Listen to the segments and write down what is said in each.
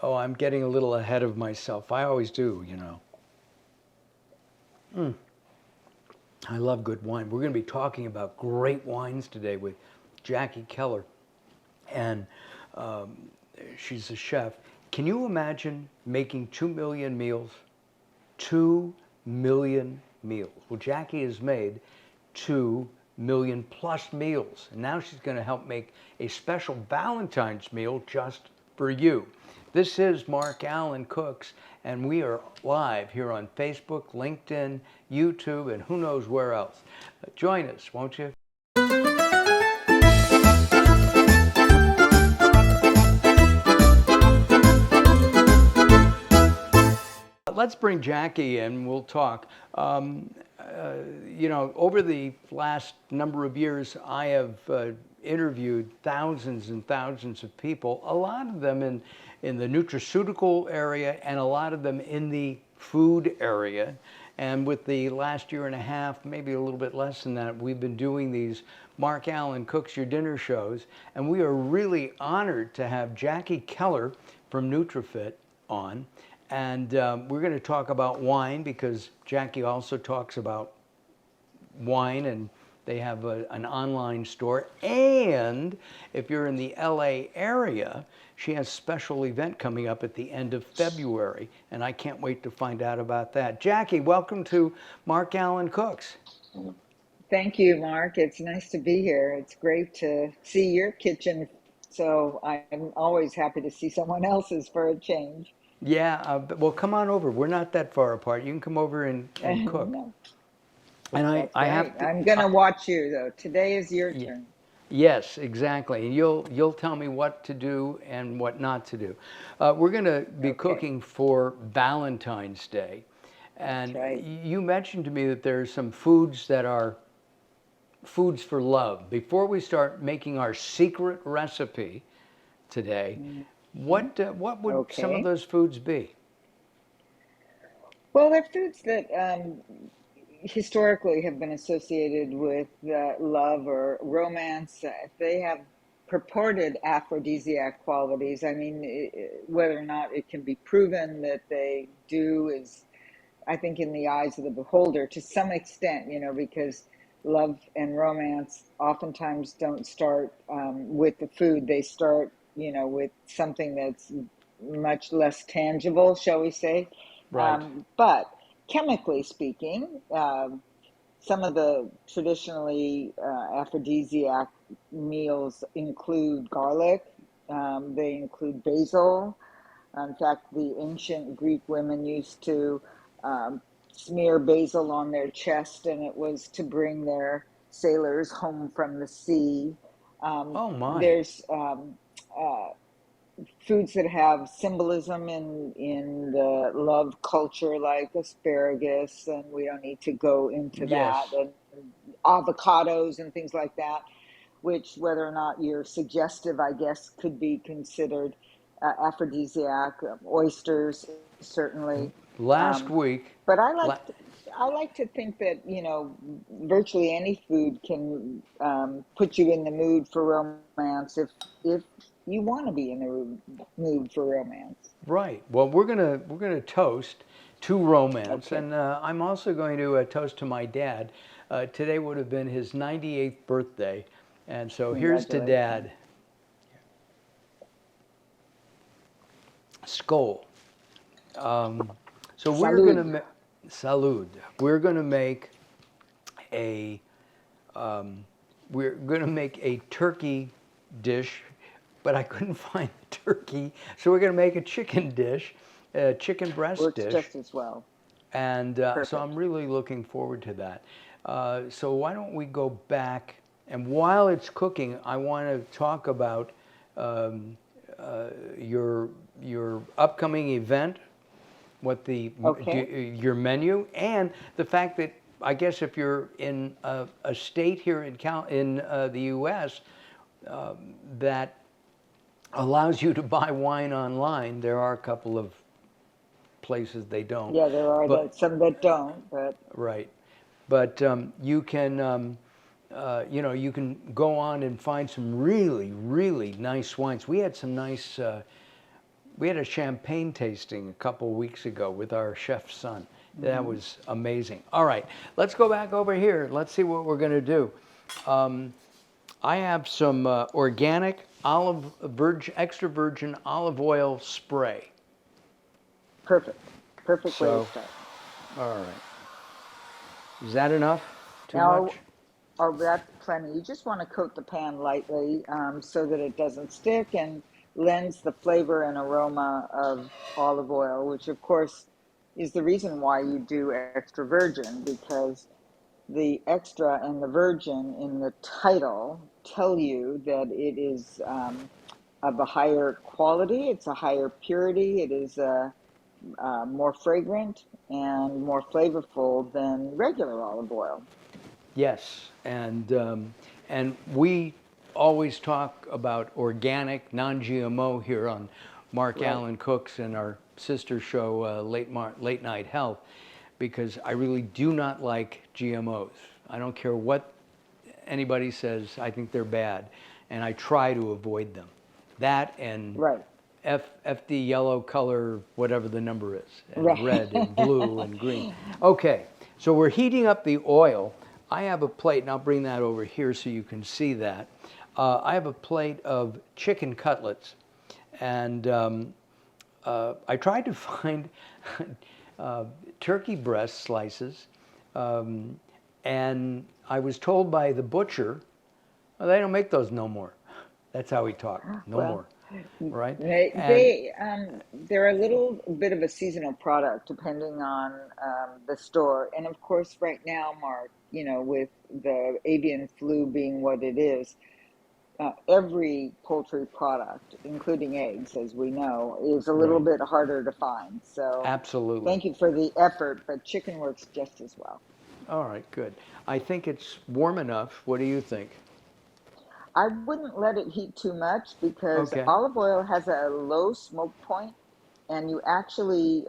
Oh, I'm getting a little ahead of myself. I always do, you know. I love good wine. We're going to be talking about great wines today with Jackie Keller, and um, she's a chef. Can you imagine making 2 million meals? 2 million meals. Well, Jackie has made 2 million plus meals, and now she's going to help make a special Valentine's meal just for you. This is Mark Alyn Cooks, and we are live here on Facebook, LinkedIn, YouTube, and who knows where else. Join us, won't you? Let's bring Jackie in. We'll talk. You know, over the last number of years, I have interviewed thousands and thousands of people, a lot of them in the nutraceutical area and a lot of them in the food area. And with the last year and a half, maybe a little bit less than that, we've been doing these Mark Alyn Cooks Your Dinner shows. And we are really honored to have Jackie Keller from NutriFit on. And we're going to talk about wine because Jackie also talks about wine, and they have an online store. And if you're in the LA area, she has a special event coming up at the end of February, and I can't wait to find out about that. Jackie, welcome to Mark Alyn Cooks. Thank you, Mark. It's nice to be here. It's great to see your kitchen. So I'm always happy to see someone else's for a change. Yeah, well, come on over. We're not that far apart. You can come over and cook. No, And I have to, I'm going to watch you, though. Today is your turn. Yes, exactly. And you'll tell me what to do and what not to do. We're going to be cooking for Valentine's Day. And right. You mentioned to me that there's some foods that are foods for love. Before we start making our secret recipe today, what would some of those foods be? Well, they're foods that historically have been associated with love or romance. They have purported aphrodisiac qualities. I mean, whether or not it can be proven that they do is, I think, in the eyes of the beholder to some extent, you know, because love and romance oftentimes don't start with the food. They start, you know, with something that's much less tangible, shall we say. Right. But chemically speaking, some of the traditionally aphrodisiac meals include garlic. They include basil. In fact, the ancient Greek women used to smear basil on their chest, and it was to bring their sailors home from the sea. Oh my! There's foods that have symbolism in the love culture, like asparagus, and we don't need to go into that, and avocados and things like that, which, whether or not you're suggestive, I guess, could be considered aphrodisiac. Oysters, certainly. Last week. But I like to think that, you know, virtually any food can put you in the mood for romance if you want to be in the mood for romance. Right. Well, we're gonna toast to romance, and I'm also going to toast to my dad. Today would have been his 98th birthday, and so here's to Dad. Skol. So we're gonna salud. We're gonna make a turkey dish, but I couldn't find the turkey, so we're gonna make a chicken dish, a chicken breast dish. Works just as well. And so I'm really looking forward to that. So why don't we go back, and while it's cooking, I want to talk about your upcoming event, what your menu, and the fact that I guess if you're in a state here in the U.S. That allows you to buy wine online, there are a couple of places they don't. Yeah, there are some that don't, but right. But you can, you know, you can go on and find some really, really nice wines. We had some nice we had a champagne tasting a couple weeks ago with our chef's son. That was amazing. All right, let's go back over here. Let's see what we're going to do. I have some organic extra virgin olive oil spray. Perfect. Perfect way to So, start. all right. Is that enough? Too Now, much? that's plenty. You just want to coat the pan lightly so that it doesn't stick and lends the flavor and aroma of olive oil, which of course is the reason why you do extra virgin, because the extra and the virgin in the title tell you that it is of a higher quality, it's a higher purity, it is more fragrant and more flavorful than regular olive oil. Yes, and we always talk about organic, non-GMO here on Mark Right. Alyn Cooks and our sister show, Late Night Health, because I really do not like GMOs. I don't care what anybody says. I think they're bad, and I try to avoid them. That and Right. FD yellow color, whatever the number is, and Right. red and blue and green. Okay, so we're heating up the oil. I have a plate, and I'll bring that over here so you can see that. I have a plate of chicken cutlets, and I tried to find turkey breast slices, and I was told by the butcher, well, they don't make those no more. That's how he talked, no Well, more, right? And they're a little bit of a seasonal product depending on the store. And of course, right now, Mark, with the avian flu being what it is, every poultry product, including eggs, as we know, is a little right, bit harder to find. So absolutely. thank you for the effort, but chicken works just as well. All right, good. I think it's warm enough. What do you think? I wouldn't let it heat too much because Okay. olive oil has a low smoke point, and you actually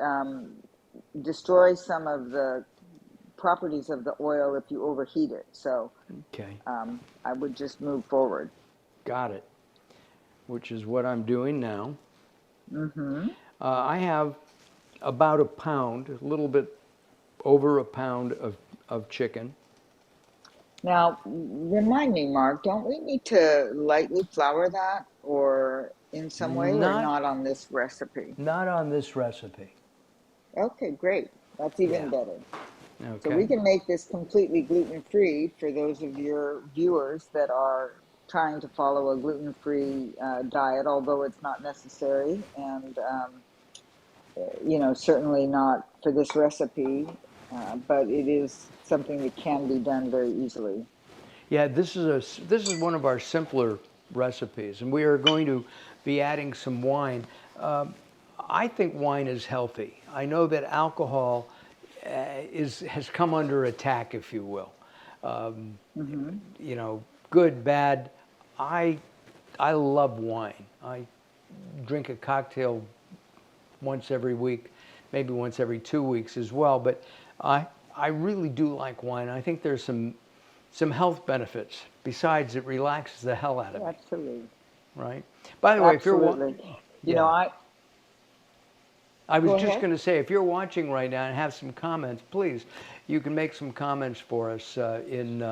destroy some of the properties of the oil if you overheat it. So Okay. I would just move forward. Got it. Which is what I'm doing now. Hmm. I have about a pound, a little bit over a pound of chicken. Now, remind me, Mark, don't we need to lightly flour that or in some way or Not not on this recipe? not on this recipe. Okay, great. That's Yeah. even better. So we Okay. can make this completely gluten-free for those of your viewers that are trying to follow a gluten-free diet, although it's not necessary, and certainly not for this recipe, but it is something that can be done very easily. Yeah, this is one of our simpler recipes, and we are going to be adding some wine. I think wine is healthy. I know that alcohol has come under attack, if you will. Um, Hmm. Good, bad. I I love wine. I drink a cocktail once every week, maybe once every 2 weeks as well. But I really do like wine. I think there's some health benefits. Besides, it relaxes the hell out of me, Absolutely. right? By the way, if you're Absolutely. You know, yeah, I I was go just ahead. going to say, if you're watching right now and have some comments, please, you can make some comments for us in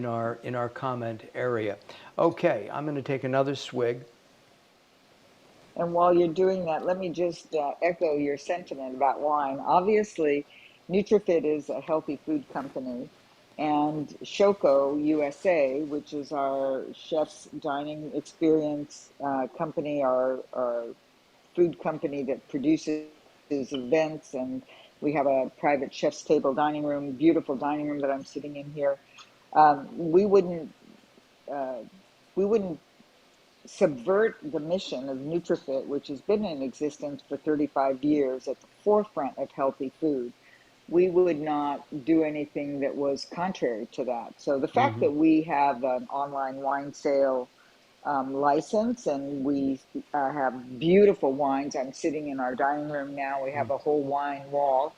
our comment area. Okay, I'm going to take another swig. And while you're doing that, let me just echo your sentiment about wine. Obviously, NutriFit is a healthy food company, and Shoko USA, which is our chef's dining experience company, our food company that produces events, and we have a private chef's table dining room, beautiful dining room that I'm sitting in here. Um, we wouldn't uh, we wouldn't subvert the mission of NutriFit, which has been in existence for 35 years at the forefront of healthy food. We would not do anything that was contrary to that. So the fact Hmm. that we have an online wine sale license and we have beautiful wines. I'm sitting in our dining room now. We have a whole wine wall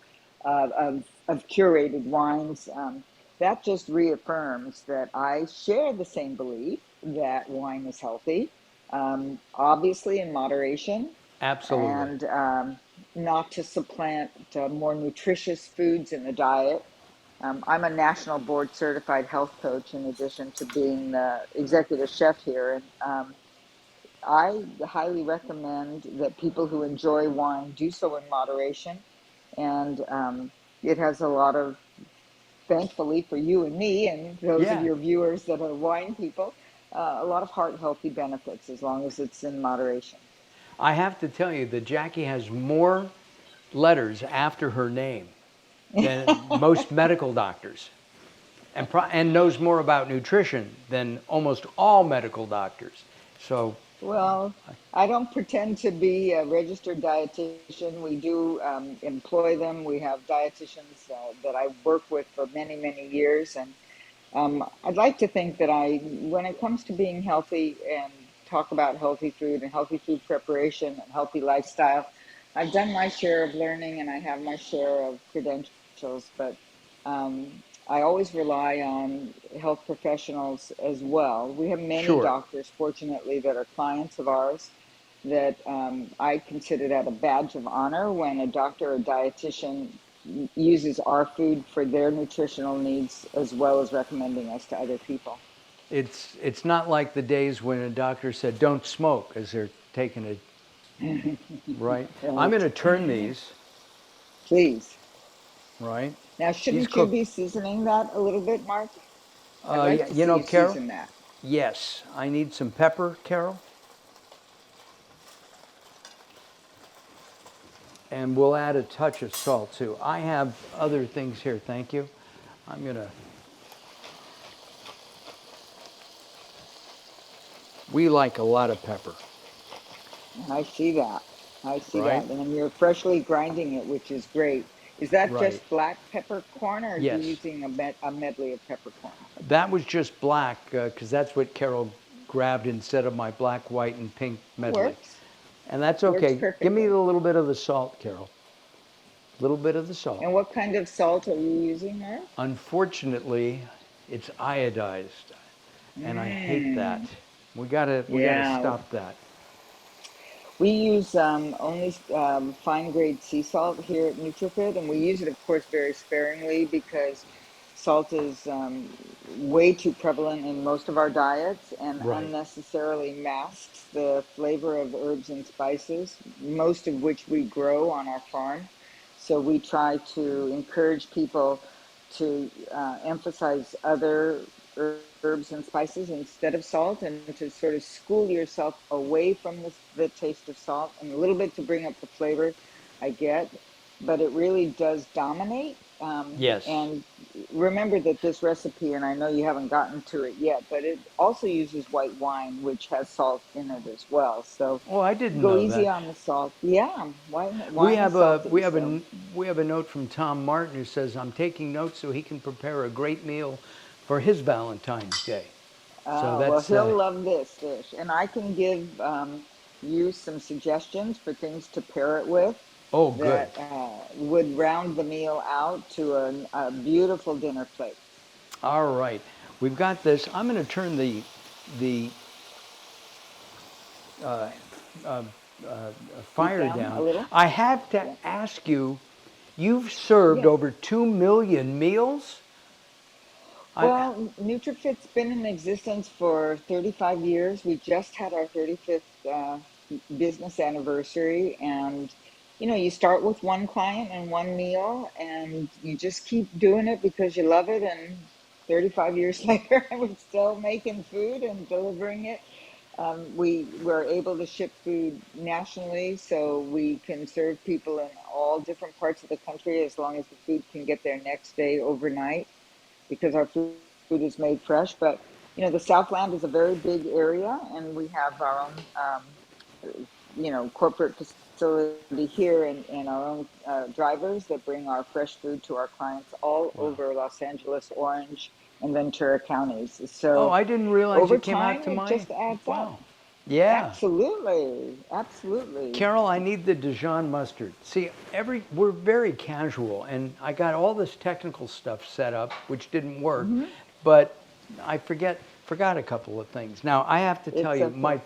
of curated wines. That just reaffirms that I share the same belief that wine is healthy, obviously in moderation. Absolutely. and not to supplant more nutritious foods in the diet. I'm a national board certified health coach in addition to being the executive chef here. And I highly recommend that people who enjoy wine do so in moderation. And it has a lot of, thankfully for you and me and those of Yeah. your viewers that are wine people, a lot of heart healthy benefits as long as it's in moderation. I have to tell you that Jackie has more letters after her name than most medical doctors, and knows more about nutrition than almost all medical doctors. So, Well, I don't pretend to be a registered dietitian. We do employ them. We have dietitians that I work with for many, many years. And I'd like to think that when it comes to being healthy and talk about healthy food and healthy food preparation and healthy lifestyle, I've done my share of learning and I have my share of credentials, but I always rely on health professionals as well. We have many sure. doctors, fortunately, that are clients of ours that I consider that a badge of honor when a doctor or dietitian uses our food for their nutritional needs as well as recommending us to other people. It's not like the days when a doctor said don't smoke as they're taking it, right? I'm going Right. to turn these, Please. right? Now, These shouldn't you cook. be seasoning that a little bit, Mark? I'd like Yeah, to you see know, you Carol. season that. Yes, I need some pepper, Carol, and we'll add a touch of salt too. I have other things here. Thank you. I'm gonna. We like a lot of pepper, I see that. I see right? that. And then you're freshly grinding it, which is great. Is that Right. just black peppercorn or are you Yes. using a medley of peppercorns? That was just black because that's what Carol grabbed instead of my black, white, and pink It medley. works. And that's Works okay. Give me perfectly. a little bit of the salt, Carol. A little bit of the salt. And what kind of salt are you using, Mark? Unfortunately, it's iodized, and I hate that. Mmm. We gotta Yeah. stop that. We use only fine grade sea salt here at NutriFit, and we use it, of course, very sparingly because salt is way too prevalent in most of our diets and Right. unnecessarily masks the flavor of herbs and spices, most of which we grow on our farm. So we try to encourage people to emphasize other herbs and spices instead of salt and to sort of school yourself away from the taste of salt and a little bit to bring up the flavor. I get, but it really does dominate. Yes. And remember that this recipe, and I know you haven't gotten to it yet, but it also uses white wine, which has salt in it as well. So Oh, I didn't go know easy that. on the salt. Yeah, We wine is have a we salty. have So a we have a note from Tom Martin who says I'm taking notes so he can prepare a great meal for his Valentine's Day. So Well, that's he'll love this dish. And I can give you some suggestions for things to pair it with oh good. that would round the meal out to a beautiful dinner plate. All right, we've got this. I'm going to turn the uh, uh, Heat fire down a down. little? I have to Yeah. ask you. You've served Yes. over 2 million meals. I Well, NutriFit's been in existence for 35 years. We just had our 35th business anniversary. And, you know, you start with one client and one meal, and you just keep doing it because you love it. And 35 years later, we're still making food and delivering it. We were able to ship food nationally, so we can serve people in all different parts of the country as long as the food can get there next day overnight because our food is made fresh. But you know, the Southland is a very big area, and we have our own, corporate facility here, and our own drivers that bring our fresh food to our clients all wow. over Los Angeles, Orange, and Ventura counties. Oh, So I didn't realize over you came out time, to it my. just adds up. Wow. Yeah. Absolutely, absolutely. Carol, I need the Dijon mustard. See, we're very casual, and I got all this technical stuff set up, which didn't work, Hmm. but I forgot a couple of things. Now, I have to tell It's you, okay.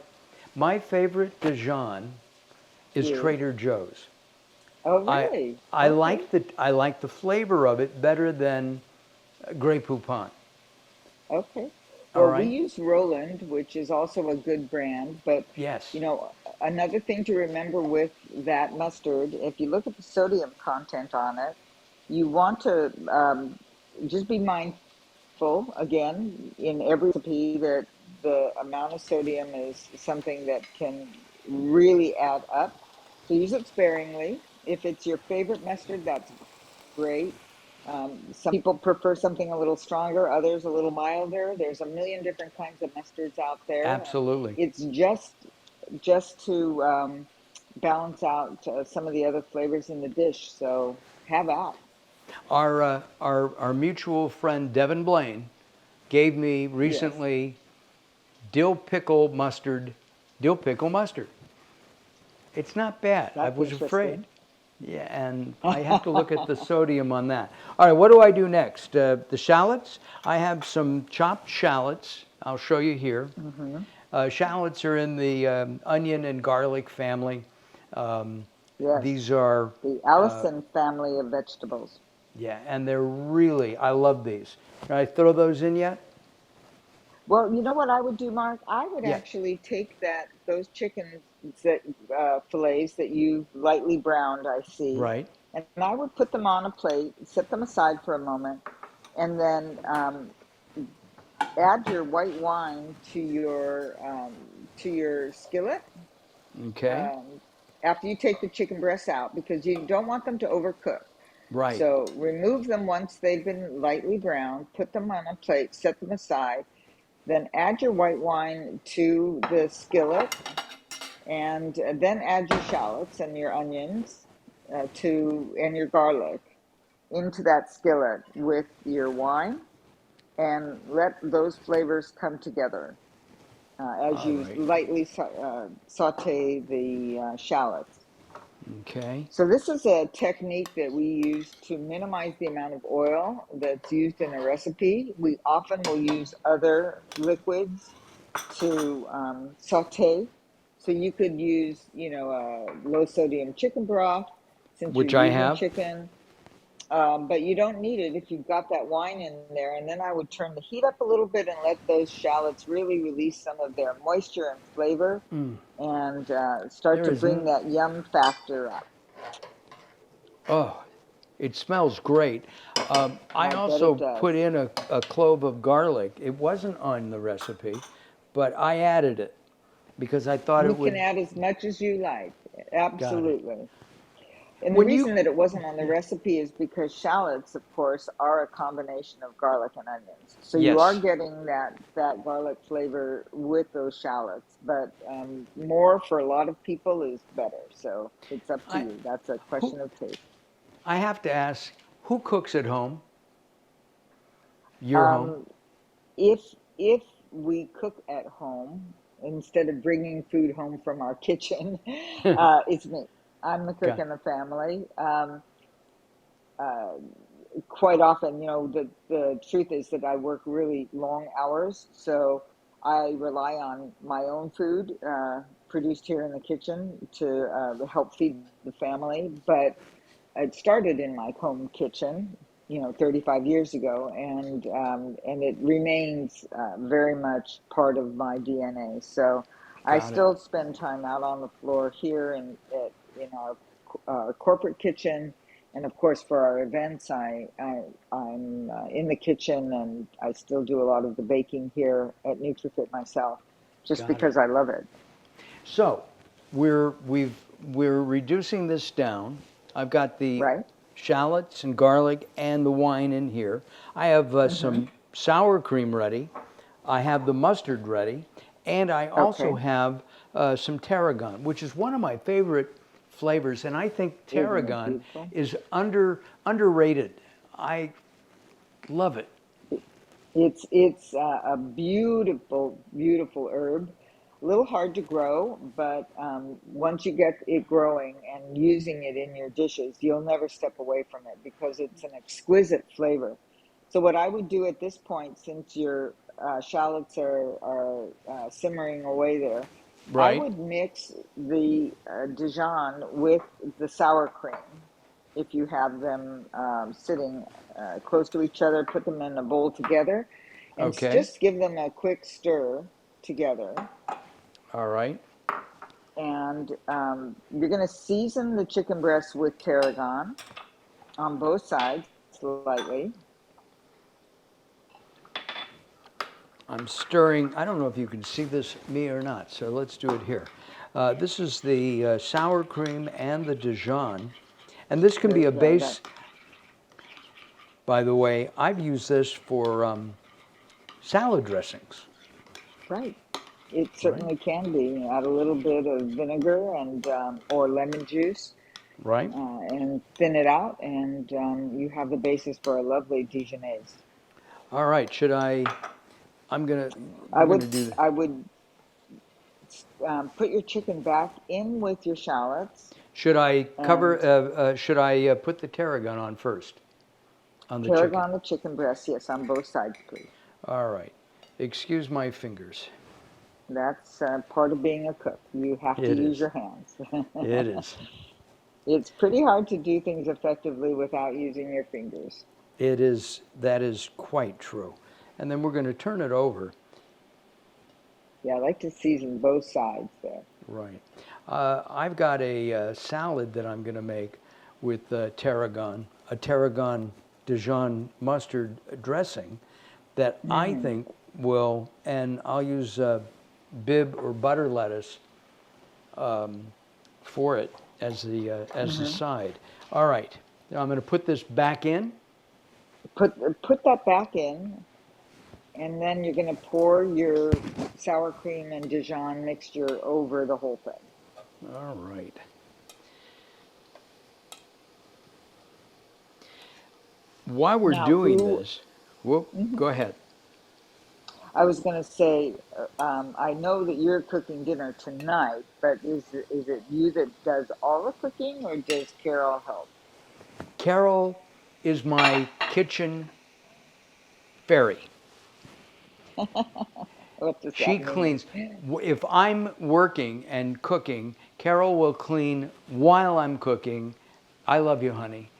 my favorite Dijon is is. Trader Joe's. Oh, I really? I Okay. like the flavor of it better than Grey Poupon. Okay. All Well, we right? use Roland, which is also a good brand, but Yes. another thing to remember with that mustard, if you look at the sodium content on it, you want to just be mindful, again, in every recipe that the amount of sodium is something that can really add up. So use it sparingly. If it's your favorite mustard, that's great. Some people prefer something a little stronger, others a little milder. There's a million different kinds of mustards out there, and Absolutely. it's just to balance out some of the other flavors in the dish. So have at. Our mutual friend Devin Blaine gave me Yes, recently dill pickle mustard, dill pickle mustard. It's not bad. I that's was afraid. interesting. Yeah, and I have to look at the sodium on that. All right, what do I do next? The shallots. I have some chopped shallots. I'll show you here. Hmm. Shallots are in the onion and garlic family. Um, Yes, these are, the uh, Allison family of vegetables. yeah, and they're really, I love these. Can I throw those in yet? Well, you know what I would do, Mark? I would Yeah, actually take those chicken that fillets that you've lightly browned, I see, right. and I would put them on a plate, set them aside for a moment, and then add your white wine to your skillet Okay, um, after you take the chicken breasts out because you don't want them to overcook. right. So remove them once they've been lightly browned, put them on a plate, set them aside, then add your white wine to the skillet, and then add your shallots and your onions and your garlic into that skillet with your wine, and let those flavors come together as All you right. lightly saute the shallots. Okay. So this is a technique that we use to minimize the amount of oil that's used in a recipe. We often will use other liquids to saute. So you could use, a low sodium chicken broth since you're Which I using have. chicken, but you don't need it if you've got that wine in there. And then I would turn the heat up a little bit and let those shallots really release some of their moisture and flavor and start There to is, bring that yum factor up. oh, it smells great. I I bet it also put does. in a clove of garlic. It wasn't on the recipe, but I added it because I thought You it can would. add as much as you like. Got it. Absolutely. And the When you, reason that it wasn't on the yeah, recipe is because shallots, of course, are a combination of garlic and onions. So you are yes, getting that garlic flavor with those shallots, but more for a lot of people is better. So it's up to I you. That's a who question of taste. I have to ask, who cooks at home? Your home? Um, if if we cook at home instead of bringing food home from our kitchen, it's me. I'm the cook Got in the family. Uh, Quite often, the truth is that I work really long hours, so I rely on my own food produced here in the kitchen to help feed the family. But it started in my home kitchen, 35 years ago, and it remains very much part of my DNA. So I got it. still spend time out on the floor here in our corporate kitchen, and of course for our events, I'm in the kitchen, and I still do a lot of the baking here at NutriFit myself, just Got it. because I love it. So we're reducing this down. I've got the Right? shallots and garlic and the wine in here. I have Mm-hmm. some sour cream ready. I have the mustard ready, and I also Okay. have some tarragon, which is one of my favorite flavors. And I think Isn't it tarragon beautiful? is underrated. I love it. It's a beautiful, beautiful herb. A little hard to grow, but once you get it growing and using it in your dishes, you'll never step away from it because it's an exquisite flavor. So what I would do at this point, since your shallots are simmering away there, I Right. would mix the Dijon with the sour cream if you have them sitting close to each other. Put them in a bowl together and Okay. just give them a quick stir together. All right. And you're going to season the chicken breast with tarragon on both sides slightly. I'm stirring. I don't know if you can see this, me or not, so let's do it here. This is the sour cream and the Dijon. And this can There be a you go. base, That by the way. I've used this for salad dressings, right. It right? certainly can be. Add a little bit of vinegar and or lemon juice, Right? and thin it out, and you have the basis for a lovely Dijonnaise. All right. Should I? I'm gonna. I We're would gonna do. I would put your chicken back in with your shallots Should I cover? and Should I put the tarragon on first on the chicken? tarragon the chicken breast. Yes, on both sides, please. All right. Excuse my fingers. That's part of being a cook. You have to It use is. your hands. It is. It's pretty hard to do things effectively without using your fingers. It is. That is quite true. And then we're going to turn it over. Yeah, I like to season both sides there. Right. I've got a salad that I'm going to make with tarragon, a tarragon Dijon mustard dressing that I Mm, think will, and I'll use bib or butter lettuce for it as the hmm side. All right. Now I'm going to put this back in. put that back in, and then you're going to pour your sour cream and Dijon mixture over the whole thing. All right. While we're Now, doing who? this, whoop, Mhm. go ahead. I was going to say, I know that you're cooking dinner tonight, but is it you that does all the cooking, or does Carol help? Carol is my kitchen fairy. What does She that mean? cleans. If I'm working and cooking, Carol will clean while I'm cooking. I love you, honey.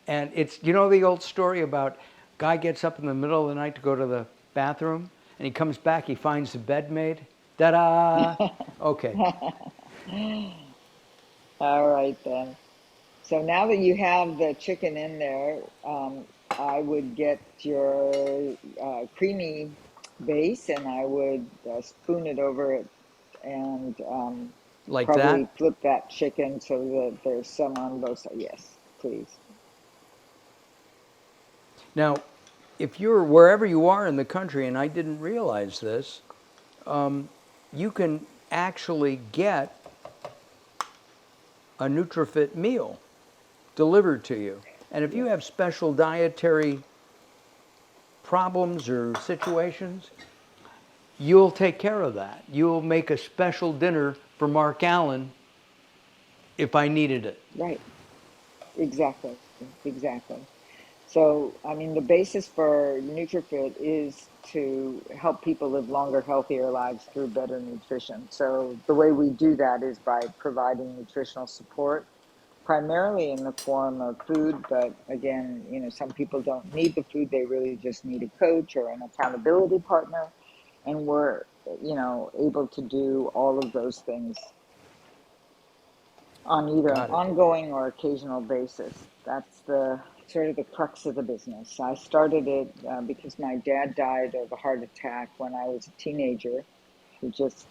And it's, you know, the old story about guy gets up in the middle of the night to go to the bathroom and he comes back, he finds the bed made. Ta-da! Okay. All right then. So now that you have the chicken in there, I would get your creamy base and I would spoon it over it and Like probably that. flip that chicken so that there's some on both sides. Yes, please. Now, if you're wherever you are in the country, and I didn't realize this, you can actually get a NutriFit meal delivered to you. And if you Yes. have special dietary problems or situations, you'll take care of that. You'll make a special dinner for Mark Allen if I needed it. Right. Exactly. Exactly. So, I mean, the basis for NutriFit is to help people live longer, healthier lives through better nutrition. So, the way we do that is by providing nutritional support, primarily in the form of food. But again, some people don't need the food, they really just need a coach or an accountability partner. And we're, able to do all of those things on either an Got it. ongoing or occasional basis. That's the sort of the crux of the business. I started it because my dad died of a heart attack when I was a teenager. He just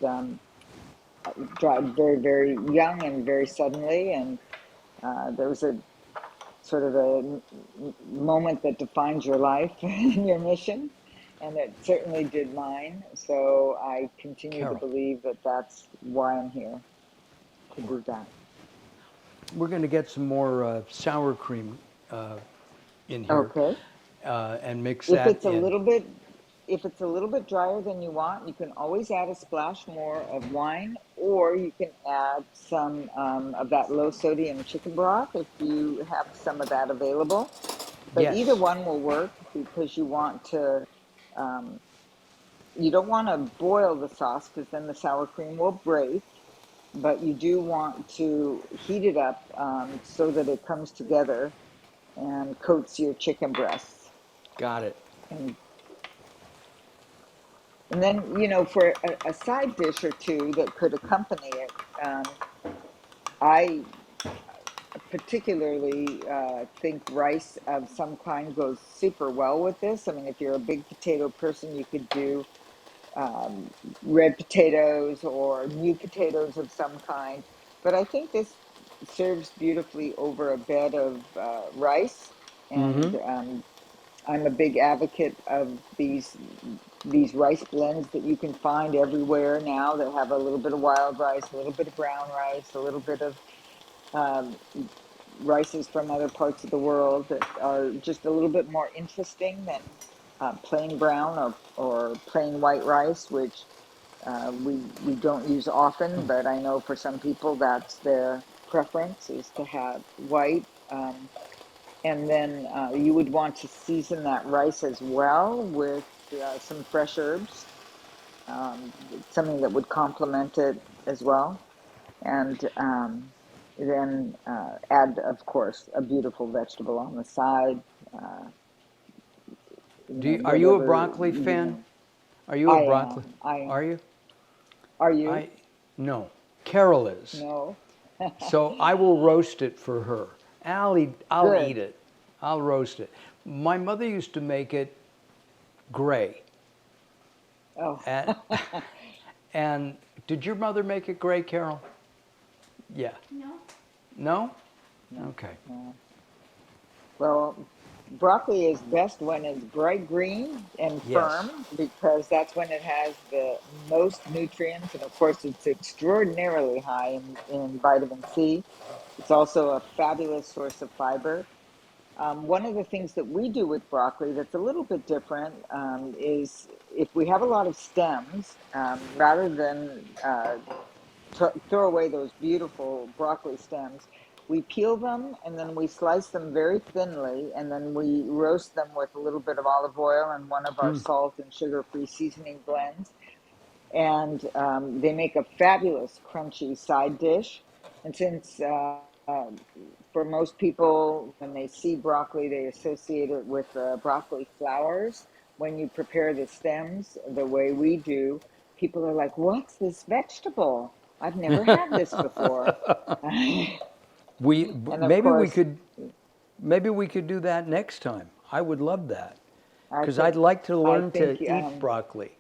died very, very young and very suddenly. And there was a sort of a moment that defines your life and your mission. And it certainly did mine. So I continue to Carol, believe that that's why I'm here to do that. we're going to get some more sour cream in here Okay. and mix If that it's a in. little bit if it's a little bit drier than you want, you can always add a splash more of wine, or you can add some of that low sodium chicken broth if you have some of that available. But either Yes. one will work because you want to um, you don't want to boil the sauce because then the sour cream will break, but you do want to heat it up so that it comes together and coats your chicken breasts. Got it. And and then, for a side dish or two that could accompany it, I particularly think rice of some kind goes super well with this. I mean, if you're a big potato person, you could do um, red potatoes or new potatoes of some kind. But I think this serves beautifully over a bed of rice. And Mm-hmm. I'm a big advocate of these rice blends that you can find everywhere now that have a little bit of wild rice, a little bit of brown rice, a little bit of um, rices from other parts of the world that are just a little bit more interesting than plain brown or plain white rice, which we don't use often, but I know for some people that's their preference is to have white. And then you would want to season that rice as well with some fresh herbs, something that would complement it as well. And then add, of course, a beautiful vegetable on the side. Uh, Are you a whatever broccoli fan? you. Are you a I broccoli? am. I am. Are you? Are you? I no. Carol is. No. So I will roast it for her. I'll Good. eat it. I'll roast it. My mother used to make it gray. Oh. And, and did your mother make it gray, Carol? Yeah. No. No? No. Okay. No. Well, broccoli is best when it's bright green and Yes. firm because that's when it has the most nutrients. And of course, it's extraordinarily high in vitamin C. It's also a fabulous source of fiber. One of the things that we do with broccoli that's a little bit different is if we have a lot of stems, rather than throw away those beautiful broccoli stems. We peel them and then we slice them very thinly and then we roast them with a little bit of olive oil and one of our salt and sugar-free seasoning blends. And they make a fabulous crunchy side dish. And since for most people, when they see broccoli, they associate it with broccoli flowers. When you prepare the stems the way we do, people are like, "What's this vegetable? I've never had this before." And We of course, maybe we could do that next time. I would love that I because I'd think, like to I learn think, to eat broccoli.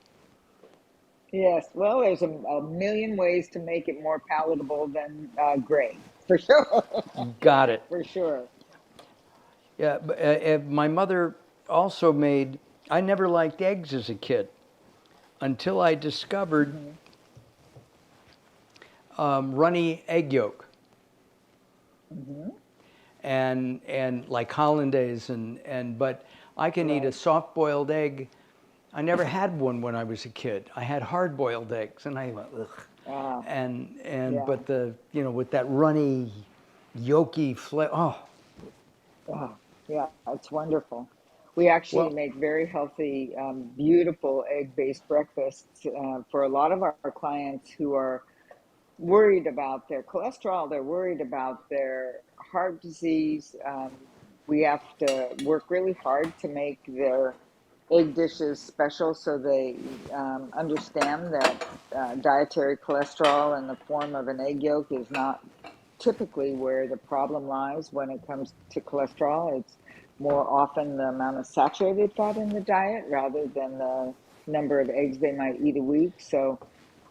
yes. Well, there's a million ways to make it more palatable than gray, for sure, Got it. for sure. Yeah, but, my mother also made. I never liked eggs as a kid until I discovered Hmm. runny egg yolk Hmm. and like hollandaise and but I can eat a Right. soft boiled egg. I never had one when I was a kid. I had hard boiled eggs and I went ugh. Ah, And yeah. but the with that runny yolky flavor. Oh Oh, yeah, it's wonderful. We actually well. make very healthy, beautiful egg-based breakfasts for a lot of our clients who are worried about their cholesterol, they're worried about their heart disease. We have to work really hard to make their egg dishes special so they understand that dietary cholesterol in the form of an egg yolk is not typically where the problem lies when it comes to cholesterol. It's more often the amount of saturated fat in the diet rather than the number of eggs they might eat a week. So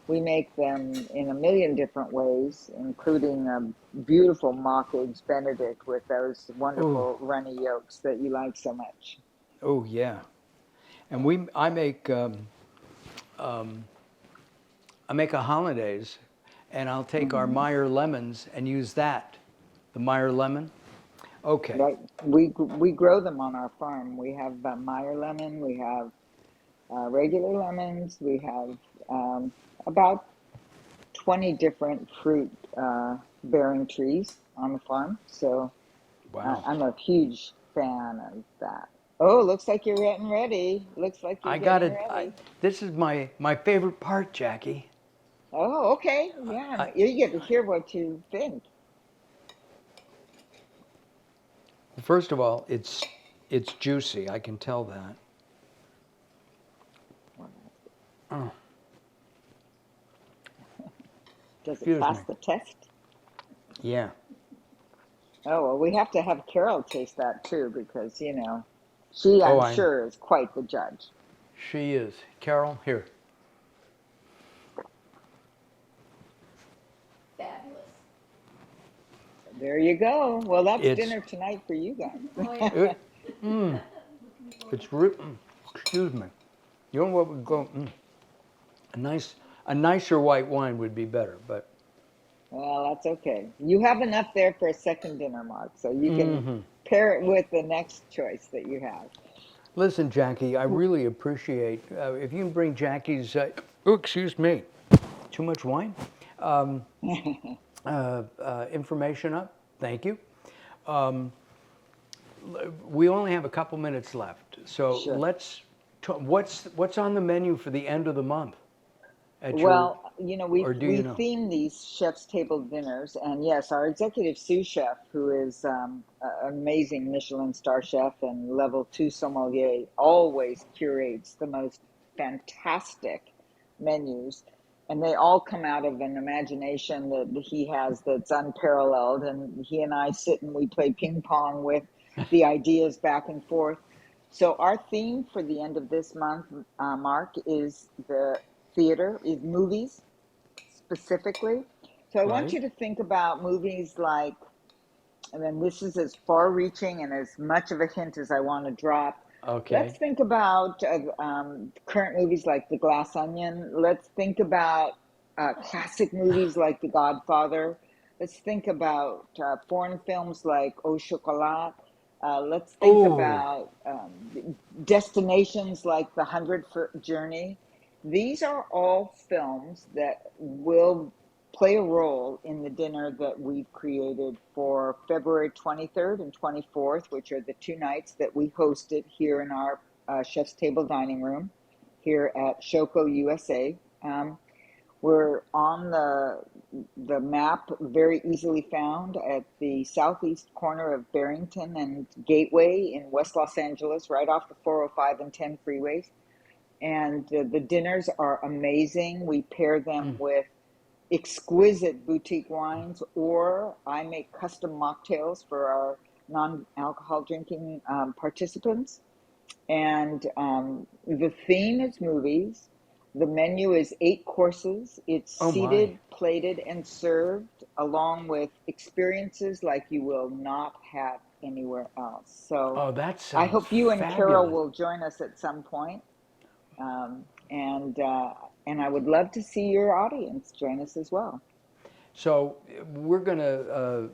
we make them in a million different ways, including a beautiful mock eggs Benedict with those Oh, wonderful runny yolks that you like so much. oh yeah. And I make a hollandaise, and I'll take our Hmm. Meyer lemons and use that, the Meyer lemon. Okay, Right, we grow them on our farm. We have Meyer lemon, we have regular lemons, we have about 20 different fruit bearing trees on the farm. So wow. I'm a huge fan of that. Oh, looks like you're getting ready. Looks like you're I got getting it. ready. This is my favorite part, Jackie. Oh, okay. Yeah, I, you get to hear what you think. First of all, it's juicy. I can tell that. Oh, Does it excuse pass me. the test? Yeah. Oh, well, we have to have Carol taste that too because, she, Oh, I'm I. sure, is quite the judge. She is. Carol, here. Fabulous. There you go. Well, that's It's dinner tonight for you Oh, guys. yeah. it. It's excuse me. You know what would go? A nice, a nicer white wine would be better, but. Well, that's okay. You have enough there for a second dinner, Mark, so you can Hmm. pair it with the next choice that you have. Listen, Jackie, I really appreciate if you can bring Jackie's. Oh, excuse me. Too much wine. Information up. Thank you. We only have a couple minutes left, so Sure. what's on the menu for the end of the month at your, Well, we or do you we know? theme these chef's table dinners, and yes, our executive sous chef, who is an amazing Michelin star chef and level two sommelier, always curates the most fantastic menus, and they all come out of an imagination that he has that's unparalleled. And he and I sit and we play ping pong with the ideas back and forth. So our theme for the end of this month, Mark, is the theater, is movies specifically. So I want Right. you to think about movies like, and then this is as far reaching and as much of a hint as I want to drop. Let's Okay. think about current movies like The Glass Onion. Let's think about classic movies like The Godfather. Let's think about foreign films like Au Chocolat. Let's think Oh, about destinations like The 100-Foot Journey. These are all films that will play a role in the dinner that we've created for February 23rd and 24th, which are the two nights that we hosted here in our Chef's Table dining room here at Shoko USA. We're on the map, very easily found at the southeast corner of Barrington and Gateway in West Los Angeles, right off the 405 and 10 freeways. And the dinners are amazing. We pair them with exquisite boutique wines, or I make custom mocktails for our non-alcohol drinking participants. And the theme is movies. The menu is 8 courses. It's oh my. seated, plated, and served, along with experiences like you will not have anywhere else. So Oh, that I sounds hope you and Carol fabulous. will join us at some point. Um, and uh, and I would love to see your audience join us as well. So we're going to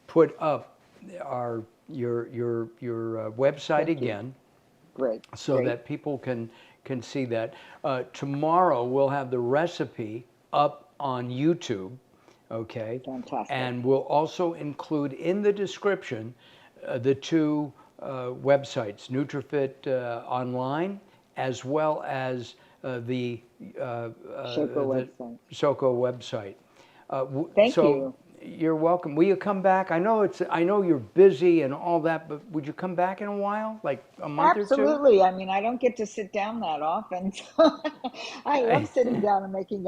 put up our your website Thank you. again, Great, so great, that people can see that. Tomorrow we'll have the recipe up on YouTube, okay, fantastic. and we'll also include in the description the two websites, NutriFit online, as well as Shoko the website. SoCo website. Thank So you. you're welcome. Will you come back? I know you're busy and all that, but would you come back in a while, like a month or two? Absolutely. I mean, I don't get to sit down that often. So I love Hey, sitting down and making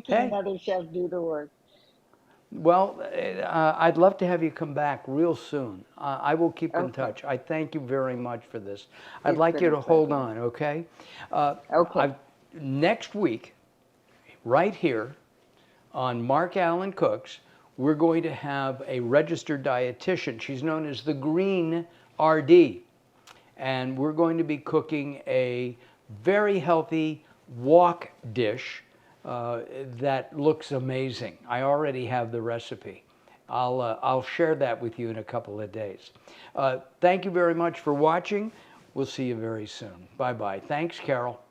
hey. another chef do the work. Well, I'd love to have you come back real soon. I will keep in Okay. touch. I thank you very much for this. I'd It's like been you a to hold pleasure. on, okay? Uh, Okay. Next week, right here on Mark Allen Cooks, we're going to have a registered dietitian. She's known as the Green RD. And we're going to be cooking a very healthy wok dish that looks amazing. I already have the recipe. I'll share that with you in a couple of days. Thank you very much for watching. We'll see you very soon. Bye-bye. Thanks, Carol.